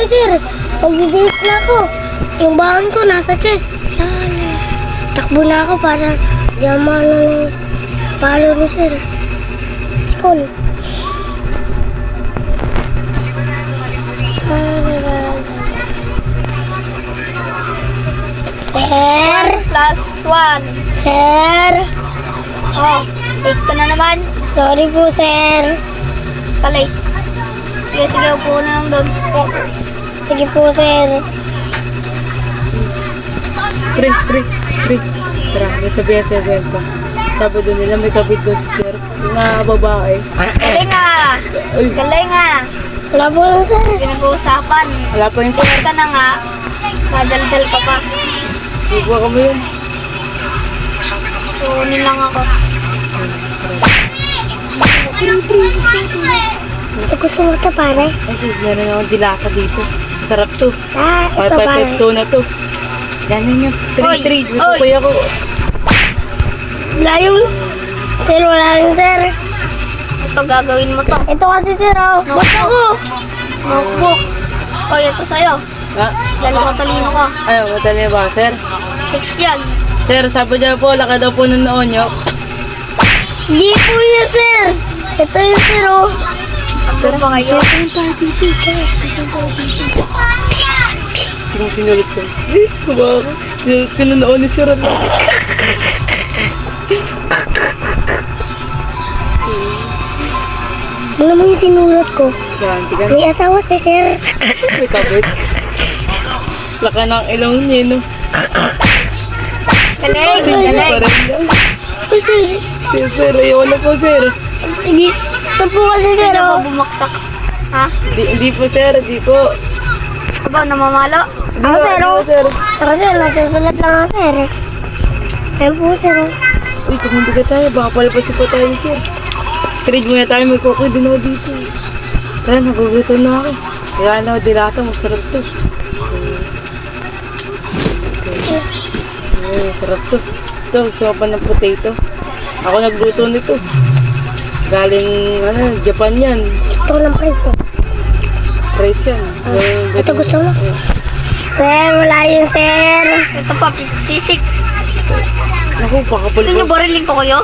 kayo, sir. Magbibihis na ako. Yung baon ko nasa chest. Lala. Takbo na ako para yaman ng palo ni sir. School. Sir. 1+1. Sir. Oh, late ka na naman. Sorry po, sir. Palate. Sige, sige, upo na lang doon. Sige po, sir. Pre. Tara, may sabihan sa event ko. Sabi doon nila may kabit doon si Sir. Yung babae. Galing nga. Uy, Galing nga. Wala po lang, sir. Pinag-uusapan. wala pa yung Sige ka na nga. Madaldal ka pa. Bubuha ka mo yun. Tuunin lang ako. Ito gusto mo ito, pare? Ay, meron akong dilata dito. Sarap to. Ah, ito, pare. 552 na to. Ganyan yun. 3-3. Dito Oy. kuya ko. Wala yung... Sir, wala yung sir. Ito, gagawin mo to. Ito kasi, sir, oh. Basta ko. Notebook. Oy, ito sa'yo. Ha? Lalo ko talino ko. Ano, matali ba, Sir? 6 yan. Sir, sabi niya po, laka daw po ng noon nyo. Hindi po yun, sir. Ito yung sir, oh. Ano ba kayo? Yung sinulit ko. Kumaka. Sinulit ko na noon ni Sir. Ano naman yung sinulat ko? Garanti ka. May asawa si sir. May kabit. Laka ng ilong niya, no? Galing, Hindi pa galing. rin yan. Oh, sir. Sir, ayaw na po, Sir. Sige. Ito po kasi, sir, Hindi oh. ako bumaksak. Ha? Hindi po, Sir. Hindi po. Aba, namamalo? Hindi Ako, po, sir, hindi oh. po, Sir. Ako, sir, nasusulat lang ako, sir. Ayun po, sir, oh. Uy, kumunti ka tayo. Baka palapasin pa tayo, Sir. Trade muna tayo. Magkukuha din ako dito. Tara, nagugutom na ako. Kaya na ako dilata. Masarap to. Ay, sarap to. Ito, sopa ng potato. Ako nagluto nito. Galing, Japan yan. Ito lang price, oh. Price yan. Ito gusto mo? Sir, wala yun, sir. Ito pa, 56. Naku, Gusto niyo pakapal. bariling ko kayo?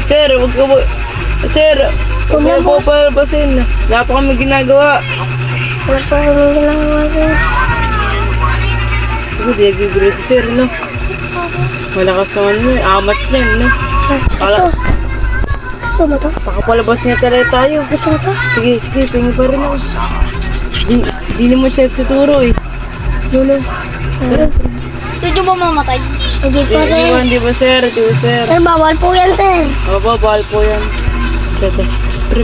Sir, wag ka mo. Sir, huwag Kuya mo mo. po palabasin. Wala pa kami ginagawa. Wala pa kami ginagawa, sir. Kasi di nagigulo si Sir, no? Malakas naman mo, amats na yun, no? Ah, ito. Gusto mo to? Pakapalabas niya talaga tayo. Gusto mo to? Sige, tingin pa rin ako. Di naman siya tuturo eh. Lolo. Tara. Gusto niyo ba mamatay? Hindi po, sir. Di ba, Sir? Di ba, Sir? Sir, bawal po yan, sir. Opo, bahal po yan. Pre.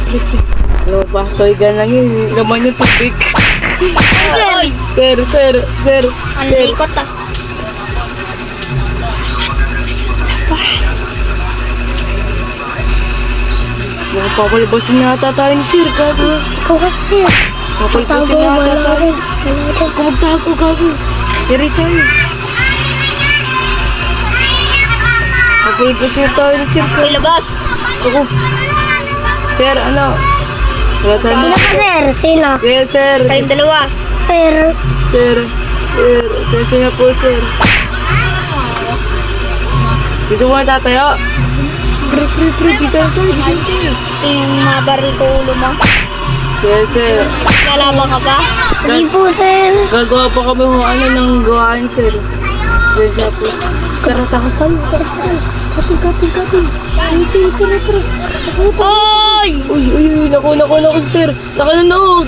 Ano ba? Toy gun lang yun. Laman yung tubig. Oy! Sir. Ang likot ah. Papalabasin na ata tayo ni Sir, gago. Ikaw kasi, sir. Papalabasin Tago, na ata wala tayo. rin. Wala rin. Kumagtago, gago. Tiri tayo. Papalabasin na tayo ni Sir, gago. Ilabas. Ako. Sir, ano? Wala tayo. Sino pa, sir? Sino? Yes, Sir. Kayong dalawa. Sir. Sir. Sensya na po, Sir. Dito muna tatayo. Pre, dito na tayo. Ito yung mga baril ko ulo mo. Yes, Sir. Lalaban ka ba? Hindi po, sir. Gagawa pa kami kung ano ng gawaan, Sir. Sensya po. Tara, takas tayo. Kating. Tara. Oy! Uy, naku, Sir. Nakanonog.